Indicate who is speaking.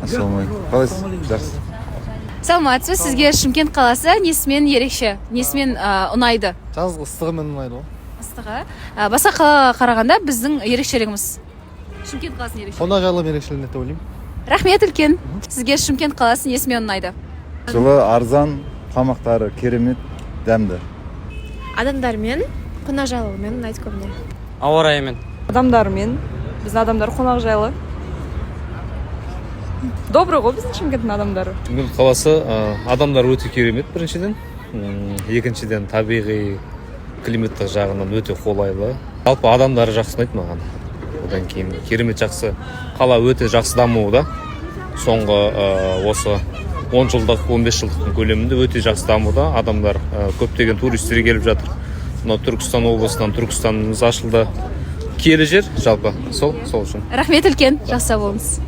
Speaker 1: ассалаумағалейкум. Қалайсыз? Жақсы.
Speaker 2: Саламатсыз, сізге Шымкент қаласы несімен ерекше, несімен ұнайды?
Speaker 3: Жазғы ыстығымен ұнайды ғой.
Speaker 2: Ыстығы. Басқа қалаға қарағанда біздің ерекшелігіміз. Шымкент қаласының ерекшелігі.
Speaker 3: Қонақжайлы ерекшелігіне деп ойлаймын.
Speaker 2: Рахмет үлкен. Сізге Шымкент қаласы несімен ұнайды?
Speaker 1: Жылы, арзан, тамақтары керемет, дәмді.
Speaker 4: Адамдармен, қонақжайлылығымен ұнайды көбіне.
Speaker 5: Ауа райымен.
Speaker 6: Адамдармен. Біздің адамдар қонақжайлы. Добрый ғой біздің Шымкенттің адамдары.
Speaker 7: Шымкент қаласы адамдар өте керемет біріншіден. Екіншіден табиғи климаттық жағынан өте қолайлы. Жалпы адамдары жақсы ұнайды маған. Одан кейін керемет жақсы. Қала өте жақсы дамуда. Соңғы осы 10 жылдық, 15 жылдықтың көлемінде өте жақсы дамуда. Адамдар көптеген туристер келіп жатыр. Мына Түркістан облысынан Түркістанымыз ашылды. Киелі жер жалпы сол үшін.
Speaker 2: Рахмет үлкен. Жақсы болыңыз.